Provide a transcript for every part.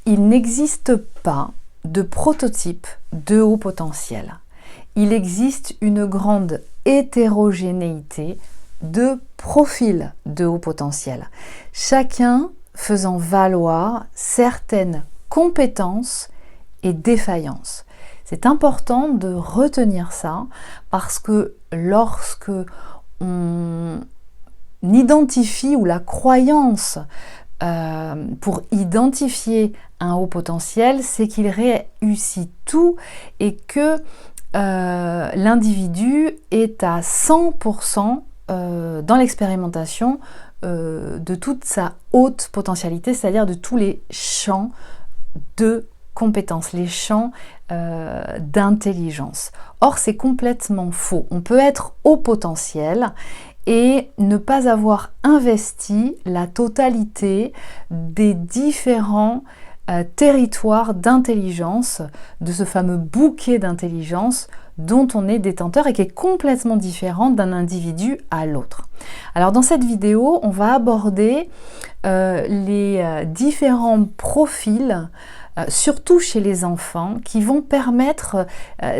il n'existe pas de prototype de haut potentiel. Il existe une grande hétérogénéité de profils de haut potentiel, chacun faisant valoir certaines compétences et défaillances. C'est important de retenir ça parce que lorsque on identifie ou la croyance pour identifier un haut potentiel, c'est qu'il réussit tout et que l'individu est à 100% dans l'expérimentation de toute sa haute potentialité, c'est-à-dire de tous les champs de compétences, les champs d'intelligence. Or, c'est complètement faux. On peut être haut potentiel et ne pas avoir investi la totalité des différents territoires d'intelligence, de ce fameux bouquet d'intelligence dont on est détenteur et qui est complètement différent d'un individu à l'autre. Alors dans cette vidéo, on va aborder les différents profils, surtout chez les enfants, qui vont permettre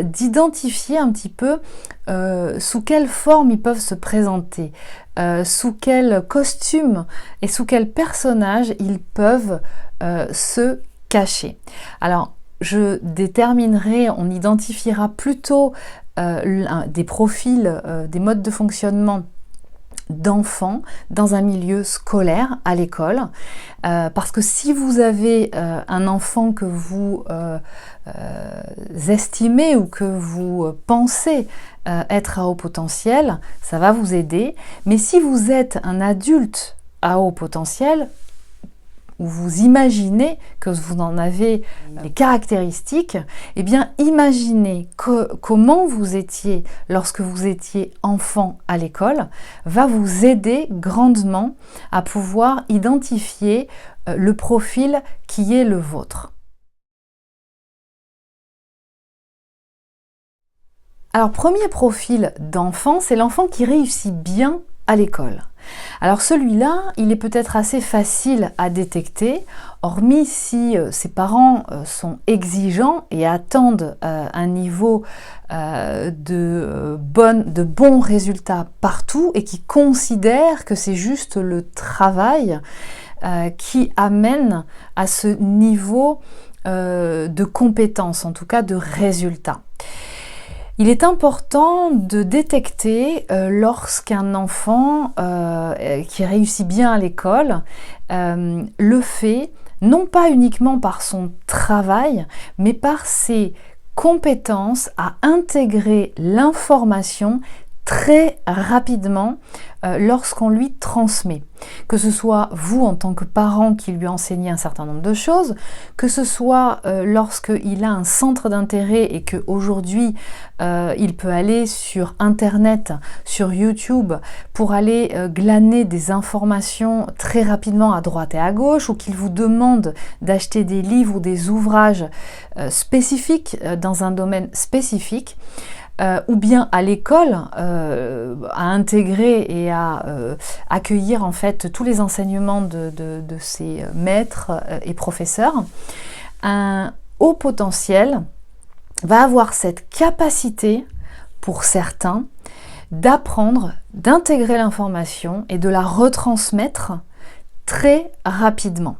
d'identifier un petit peu sous quelle forme ils peuvent se présenter, sous quel costume et sous quel personnage ils peuvent se cacher. Alors, je déterminerai, on identifiera plutôt des profils, des modes de fonctionnement d'enfants dans un milieu scolaire, à l'école, parce que si vous avez un enfant que vous estimez ou que vous pensez être à haut potentiel, ça va vous aider, mais si vous êtes un adulte à haut potentiel, où vous imaginez que vous en avez les caractéristiques, eh bien imaginez comment vous étiez lorsque vous étiez enfant à l'école va vous aider grandement à pouvoir identifier le profil qui est le vôtre. Alors, premier profil d'enfant, c'est l'enfant qui réussit bien à l'école. Alors celui-là, il est peut-être assez facile à détecter, hormis si ses parents sont exigeants et attendent un niveau de bons résultats partout et qui considèrent que c'est juste le travail qui amène à ce niveau de compétence, en tout cas de résultats. Il est important de détecter lorsqu'un enfant qui réussit bien à l'école le fait non pas uniquement par son travail, mais par ses compétences à intégrer l'information très rapidement lorsqu'on lui transmet. Que ce soit vous en tant que parent qui lui enseignez un certain nombre de choses, que ce soit lorsqu'il a un centre d'intérêt et qu'aujourd'hui il peut aller sur Internet, sur YouTube, pour aller glaner des informations très rapidement à droite et à gauche, ou qu'il vous demande d'acheter des livres ou des ouvrages spécifiques dans un domaine spécifique, ou bien à l'école, à intégrer et à accueillir en fait tous les enseignements de ses maîtres et professeurs, un haut potentiel va avoir cette capacité, pour certains, d'apprendre, d'intégrer l'information et de la retransmettre très rapidement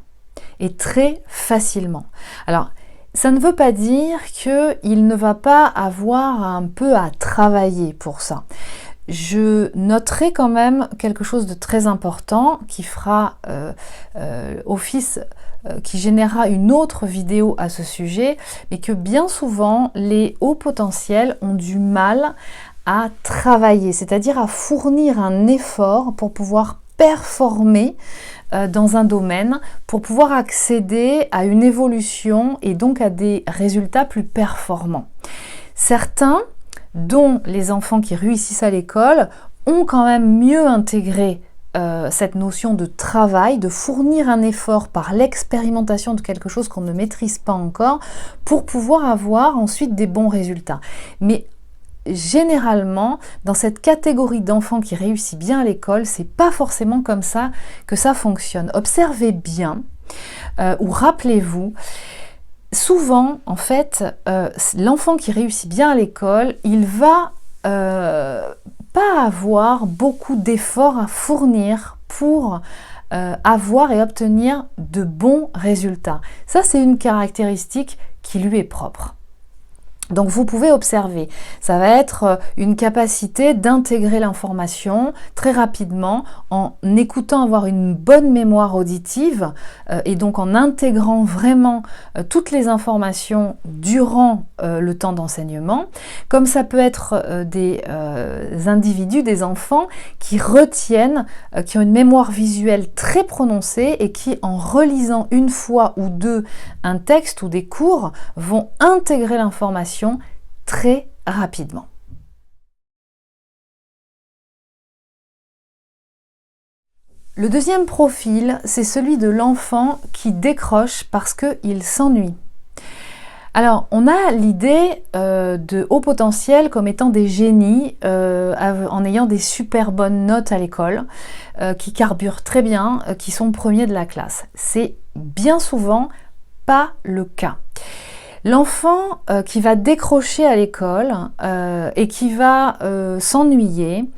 et très facilement. Alors, ça ne veut pas dire qu'il ne va pas avoir un peu à travailler pour ça. Je noterai quand même quelque chose de très important qui fera office, qui générera une autre vidéo à ce sujet, mais que bien souvent les hauts potentiels ont du mal à travailler, c'est-à-dire à fournir un effort pour pouvoir performer dans un domaine, pour pouvoir accéder à une évolution et donc à des résultats plus performants. Certains, dont les enfants qui réussissent à l'école, ont quand même mieux intégré cette notion de travail, de fournir un effort par l'expérimentation de quelque chose qu'on ne maîtrise pas encore, pour pouvoir avoir ensuite des bons résultats. Mais généralement, dans cette catégorie d'enfants qui réussit bien à l'école, c'est pas forcément comme ça que ça fonctionne. Observez bien ou rappelez-vous, souvent, en fait, l'enfant qui réussit bien à l'école, il va pas avoir beaucoup d'efforts à fournir pour avoir et obtenir de bons résultats. Ça, c'est une caractéristique qui lui est propre. Donc vous pouvez observer, ça va être une capacité d'intégrer l'information très rapidement en écoutant, avoir une bonne mémoire auditive et donc en intégrant vraiment toutes les informations durant le temps d'enseignement, comme ça peut être des individus, des enfants qui retiennent, qui ont une mémoire visuelle très prononcée et qui en relisant une fois ou deux un texte ou des cours vont intégrer l'information très rapidement. Le deuxième profil, c'est celui de l'enfant qui décroche parce qu'il s'ennuie. Alors, on a l'idée de haut potentiel comme étant des génies en ayant des super bonnes notes à l'école, qui carburent très bien, qui sont premiers de la classe. C'est bien souvent pas le cas. L'enfant qui va décrocher à l'école et qui va s'ennuyer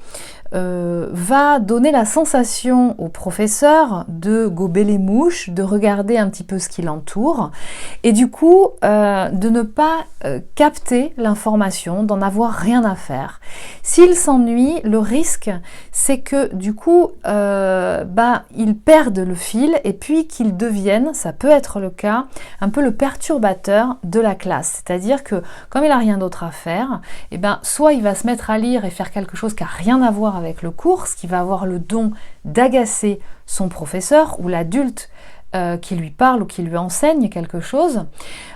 va donner la sensation au professeur de gober les mouches, de regarder un petit peu ce qui l'entoure et du coup de ne pas capter l'information, d'en avoir rien à faire. S'il s'ennuie, le risque c'est que du coup il perde le fil et puis qu'il devienne, ça peut être le cas, un peu le perturbateur de la classe. C'est-à-dire que comme il n'a rien d'autre à faire, soit il va se mettre à lire et faire quelque chose qui n'a rien à voir avec le cours, ce qui va avoir le don d'agacer son professeur ou l'adulte qui lui parle ou qui lui enseigne quelque chose,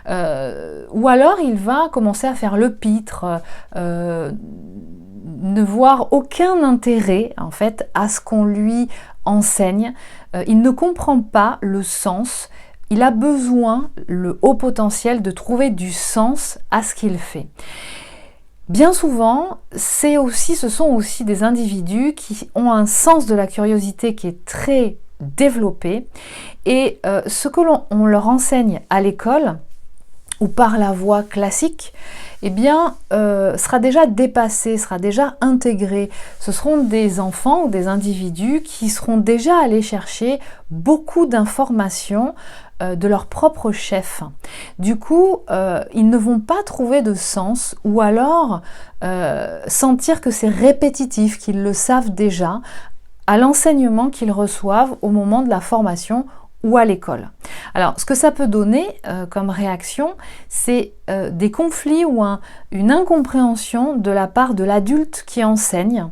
ou alors il va commencer à faire le pitre, ne voir aucun intérêt en fait à ce qu'on lui enseigne, il ne comprend pas le sens. Il a besoin, le haut potentiel, de trouver du sens à ce qu'il fait. Bien souvent, ce sont aussi des individus qui ont un sens de la curiosité qui est très développé et ce que l'on leur enseigne à l'école ou par la voie classique, sera déjà dépassé, sera déjà intégré. Ce seront des enfants ou des individus qui seront déjà allés chercher beaucoup d'informations de leur propre chef. Du coup, ils ne vont pas trouver de sens ou alors sentir que c'est répétitif, qu'ils le savent déjà à l'enseignement qu'ils reçoivent au moment de la formation ou à l'école. Alors, ce que ça peut donner comme réaction, c'est des conflits ou une incompréhension de la part de l'adulte qui enseigne,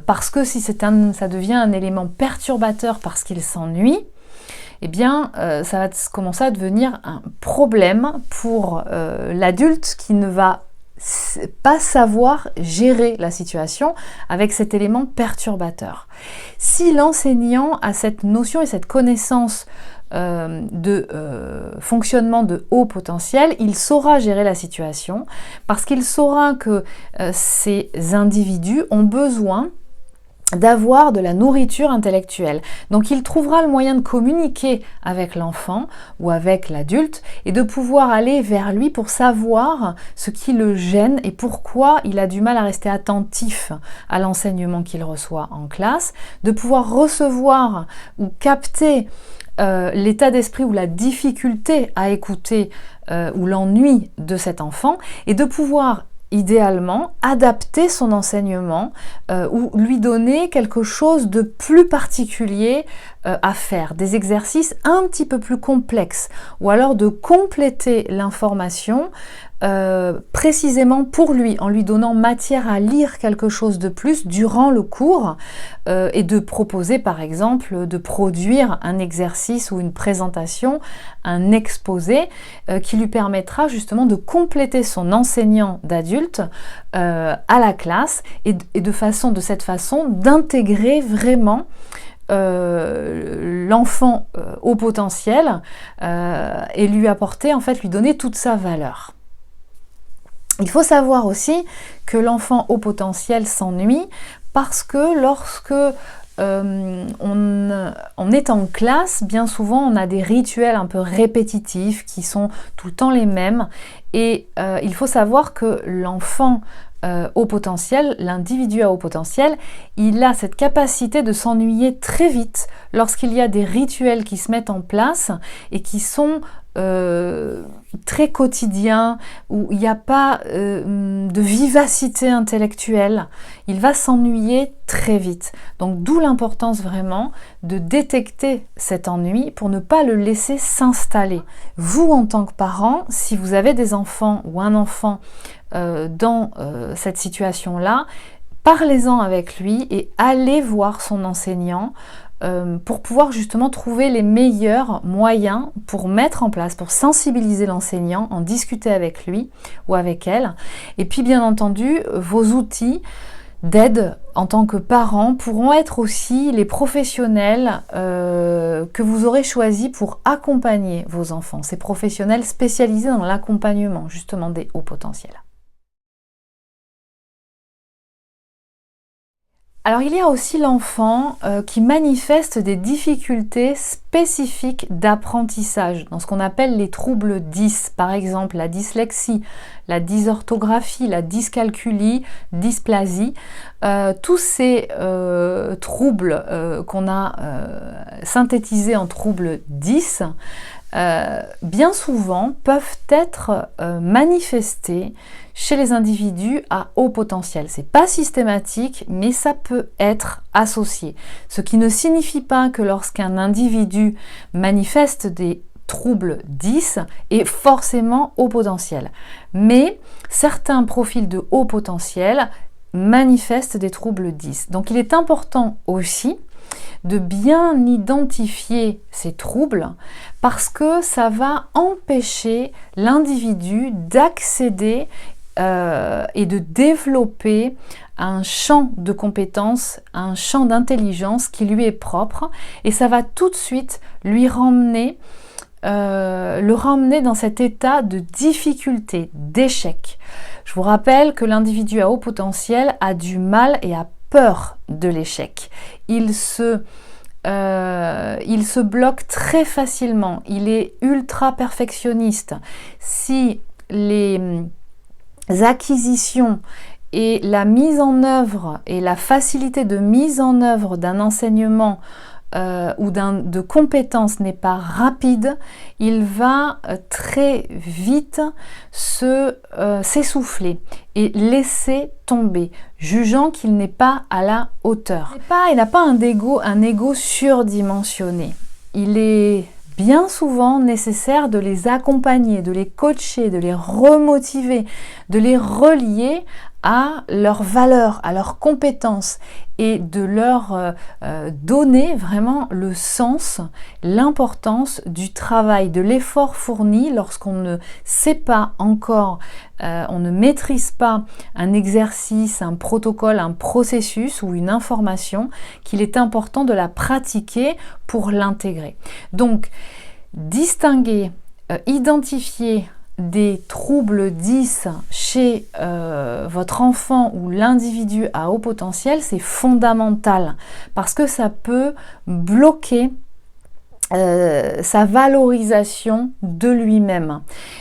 parce que si ça devient un élément perturbateur parce qu'il s'ennuie, ça va commencer à devenir un problème pour l'adulte qui ne va pas savoir gérer la situation avec cet élément perturbateur. Si l'enseignant a cette notion et cette connaissance de fonctionnement de haut potentiel, il saura gérer la situation parce qu'il saura que ces individus ont besoin d'avoir de la nourriture intellectuelle. Donc il trouvera le moyen de communiquer avec l'enfant ou avec l'adulte et de pouvoir aller vers lui pour savoir ce qui le gêne et pourquoi il a du mal à rester attentif à l'enseignement qu'il reçoit en classe, de pouvoir recevoir ou capter l'état d'esprit ou la difficulté à écouter ou l'ennui de cet enfant et de pouvoir idéalement adapter son enseignement ou lui donner quelque chose de plus particulier à faire, des exercices un petit peu plus complexes ou alors de compléter l'information précisément pour lui, en lui donnant matière à lire quelque chose de plus durant le cours et de proposer par exemple de produire un exercice ou une présentation, un exposé qui lui permettra justement de compléter son enseignant d'adulte à la classe et de cette façon d'intégrer vraiment l'enfant au potentiel et lui apporter, en fait, lui donner toute sa valeur. Il faut savoir aussi que l'enfant au potentiel s'ennuie parce que lorsque on est en classe, bien souvent on a des rituels un peu répétitifs qui sont tout le temps les mêmes, et il faut savoir que l'enfant haut potentiel, l'individu à haut potentiel, il a cette capacité de s'ennuyer très vite lorsqu'il y a des rituels qui se mettent en place et qui sont très quotidiens, où il n'y a pas de vivacité intellectuelle. Il va s'ennuyer très vite. Donc d'où l'importance vraiment de détecter cet ennui pour ne pas le laisser s'installer. Vous, en tant que parent, si vous avez des enfants ou un enfant dans cette situation-là, parlez-en avec lui et allez voir son enseignant pour pouvoir justement trouver les meilleurs moyens pour mettre en place, pour sensibiliser l'enseignant, en discuter avec lui ou avec elle. Et puis bien entendu, vos outils d'aide en tant que parent pourront être aussi les professionnels que vous aurez choisis pour accompagner vos enfants. Ces professionnels spécialisés dans l'accompagnement justement des hauts potentiels. Alors il y a aussi l'enfant qui manifeste des difficultés spécifiques d'apprentissage, dans ce qu'on appelle les troubles 10, par exemple la dyslexie, la dysorthographie, la dyscalculie, dysplasie. Tous ces troubles qu'on a synthétisés en troubles 10, bien souvent peuvent être manifestés chez les individus à haut potentiel. C'est pas systématique, mais ça peut être associé. Ce qui ne signifie pas que lorsqu'un individu manifeste des troubles 10 est forcément haut potentiel. Mais certains profils de haut potentiel manifestent des troubles 10. Donc il est important aussi de bien identifier ces troubles parce que ça va empêcher l'individu d'accéder et de développer un champ de compétences, un champ d'intelligence qui lui est propre, et ça va tout de suite le ramener dans cet état de difficulté, d'échec. Je vous rappelle que l'individu à haut potentiel a du mal et a peur de l'échec. Il se bloque très facilement, il est ultra perfectionniste. Si les acquisitions et la mise en œuvre et la facilité de mise en œuvre d'un enseignement ou de compétences n'est pas rapide, il va très vite s'essouffler et laisser tomber, jugeant qu'il n'est pas à la hauteur. Il n'a pas un ego surdimensionné. Il est bien souvent nécessaire de les accompagner, de les coacher, de les remotiver, de les relier à leurs valeurs, à leurs compétences et de leur donner vraiment le sens, l'importance du travail, de l'effort fourni lorsqu'on ne sait pas encore, on ne maîtrise pas un exercice, un protocole, un processus ou une information, qu'il est important de la pratiquer pour l'intégrer. Donc, distinguer, identifier des troubles 10 chez votre enfant ou l'individu à haut potentiel, c'est fondamental parce que ça peut bloquer sa valorisation de lui-même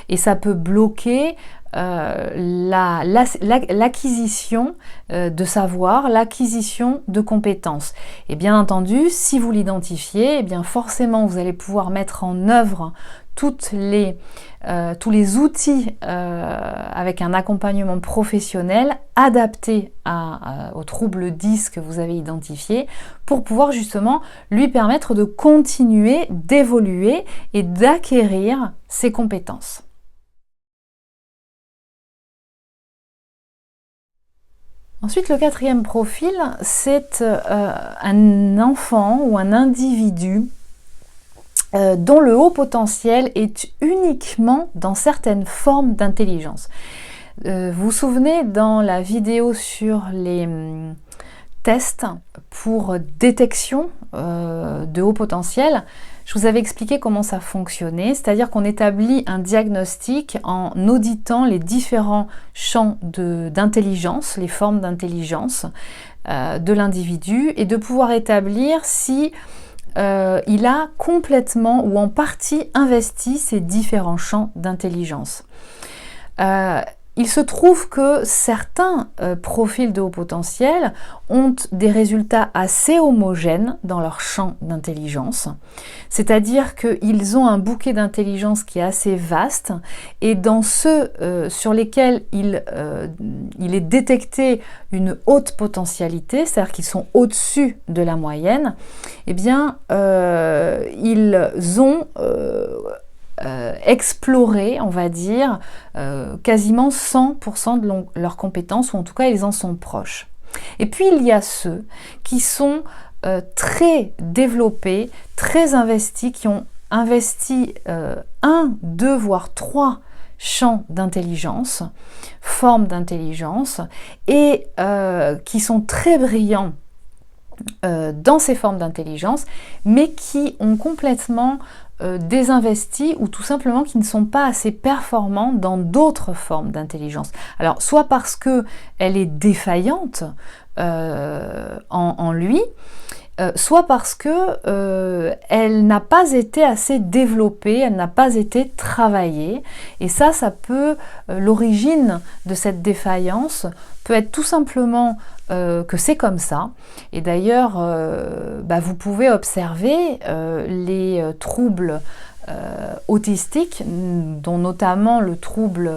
et ça peut bloquer l'acquisition de savoir, l'acquisition de compétences. Et bien entendu, si vous l'identifiez, eh bien forcément vous allez pouvoir mettre en œuvre tous les outils avec un accompagnement professionnel adapté aux troubles 10 que vous avez identifiés pour pouvoir justement lui permettre de continuer, d'évoluer et d'acquérir ses compétences. Ensuite, le quatrième profil, c'est un enfant ou un individu dont le haut potentiel est uniquement dans certaines formes d'intelligence. Vous vous souvenez dans la vidéo sur les tests pour détection de haut potentiel, je vous avais expliqué comment ça fonctionnait, c'est-à-dire qu'on établit un diagnostic en auditant les différents champs d'intelligence, les formes d'intelligence, de l'individu et de pouvoir établir si il a complètement ou en partie investi ces différents champs d'intelligence. Il se trouve que certains profils de haut potentiel ont des résultats assez homogènes dans leur champ d'intelligence, c'est-à-dire qu'ils ont un bouquet d'intelligence qui est assez vaste, et dans ceux sur lesquels il est détecté une haute potentialité, c'est-à-dire qu'ils sont au-dessus de la moyenne, eh bien ils ont explorer, on va dire, quasiment 100% de leurs compétences, ou en tout cas ils en sont proches. Et puis il y a ceux qui sont très développés, très investis, qui ont investi 1, 2, voire 3 champs d'intelligence, formes d'intelligence, et qui sont très brillants dans ces formes d'intelligence, mais qui ont complètement désinvestis, ou tout simplement qui ne sont pas assez performants dans d'autres formes d'intelligence. Alors, soit parce qu'elle est défaillante en lui, soit parce qu'elle n'a pas été assez développée, elle n'a pas été travaillée, et ça peut, l'origine de cette défaillance peut être tout simplement que c'est comme ça. Et d'ailleurs, vous pouvez observer les troubles autistiques, dont notamment le trouble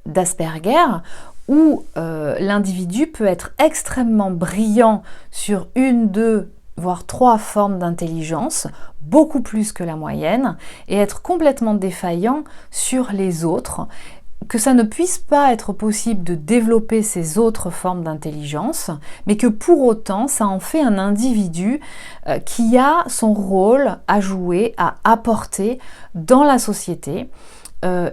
d'Asperger, où l'individu peut être extrêmement brillant sur 1, 2, voire 3 formes d'intelligence, beaucoup plus que la moyenne, et être complètement défaillant sur les autres, que ça ne puisse pas être possible de développer ces autres formes d'intelligence, mais que pour autant, ça en fait un individu qui a son rôle à jouer, à apporter dans la société,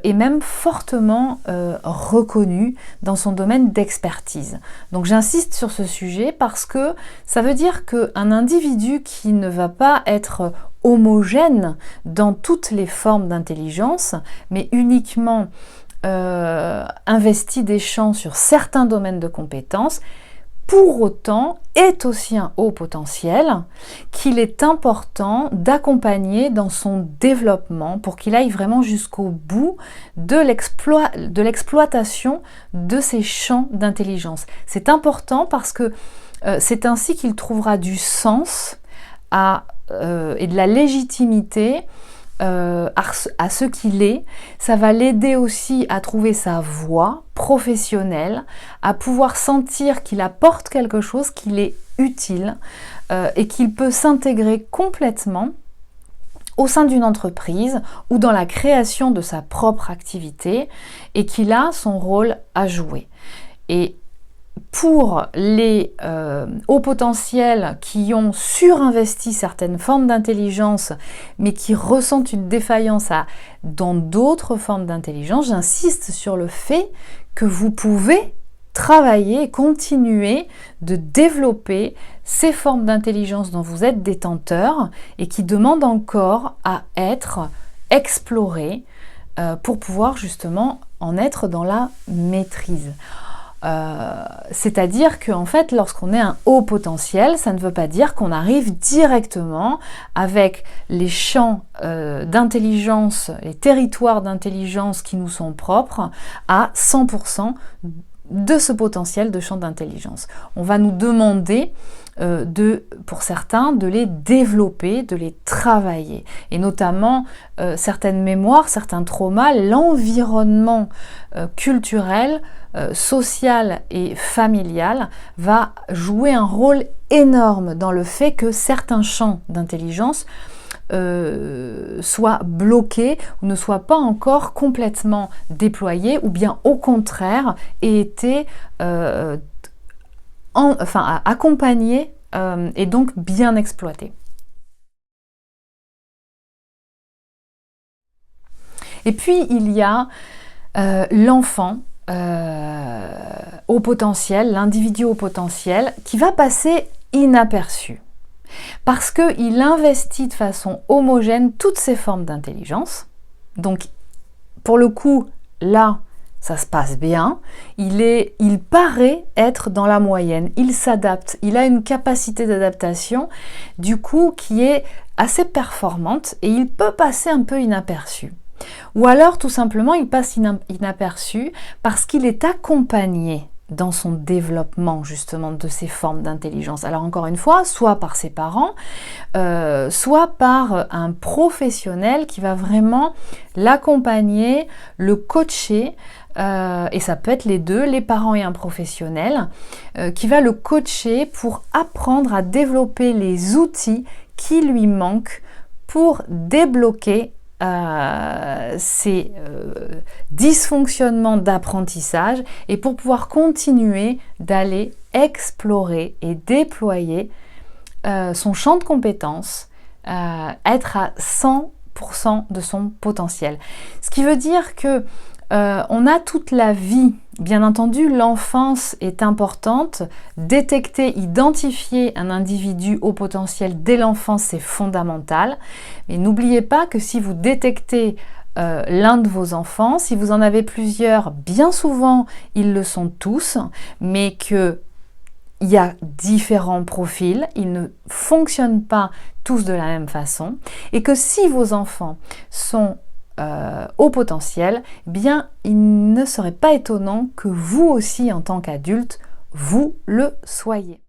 et même fortement reconnu dans son domaine d'expertise. Donc j'insiste sur ce sujet parce que ça veut dire qu'un individu qui ne va pas être homogène dans toutes les formes d'intelligence, mais uniquement investi des champs sur certains domaines de compétences, pour autant est aussi un haut potentiel qu'il est important d'accompagner dans son développement pour qu'il aille vraiment jusqu'au bout de l'exploitation de ces champs d'intelligence. C'est important parce que c'est ainsi qu'il trouvera du sens et de la légitimité à ce qu'il est. Ça va l'aider aussi à trouver sa voie professionnelle, à pouvoir sentir qu'il apporte quelque chose, qu'il est utile et qu'il peut s'intégrer complètement au sein d'une entreprise ou dans la création de sa propre activité, et qu'il a son rôle à jouer. Et pour les hauts potentiels qui ont surinvesti certaines formes d'intelligence, mais qui ressentent une défaillance dans d'autres formes d'intelligence, j'insiste sur le fait que vous pouvez travailler et continuer de développer ces formes d'intelligence dont vous êtes détenteur et qui demandent encore à être explorées pour pouvoir justement en être dans la maîtrise. C'est-à-dire qu'en fait, lorsqu'on est un haut potentiel, ça ne veut pas dire qu'on arrive directement avec les champs d'intelligence, les territoires d'intelligence qui nous sont propres, à 100% de ce potentiel de champ d'intelligence. On va nous demander pour certains, de les développer, de les travailler. Et notamment, certaines mémoires, certains traumas, l'environnement culturel, social et familial va jouer un rôle énorme dans le fait que certains champs d'intelligence soient bloqués ou ne soient pas encore complètement déployés, ou bien au contraire aient été accompagnés et donc bien exploités. Et puis il y a l'enfant au potentiel, l'individu au potentiel, qui va passer inaperçu parce qu'il investit de façon homogène toutes ces formes d'intelligence. Donc pour le coup, là, ça se passe bien, il paraît être dans la moyenne, il s'adapte, il a une capacité d'adaptation du coup qui est assez performante et il peut passer un peu inaperçu. Ou alors tout simplement il passe inaperçu parce qu'il est accompagné dans son développement justement de ces formes d'intelligence. Alors encore une fois, soit par ses parents, soit par un professionnel qui va vraiment l'accompagner, le coacher, et ça peut être les deux, les parents et un professionnel, qui va le coacher pour apprendre à développer les outils qui lui manquent pour débloquer ces dysfonctionnements d'apprentissage et pour pouvoir continuer d'aller explorer et déployer son champ de compétences, être à 100% de son potentiel. Ce qui veut dire que on a toute la vie. Bien entendu, l'enfance est importante. Détecter, identifier un individu au potentiel dès l'enfance, c'est fondamental. Mais n'oubliez pas que si vous détectez l'un de vos enfants, si vous en avez plusieurs, bien souvent, ils le sont tous, mais que il y a différents profils, ils ne fonctionnent pas tous de la même façon, et que si vos enfants sont au potentiel, eh bien, il ne serait pas étonnant que vous aussi, en tant qu'adulte, vous le soyez.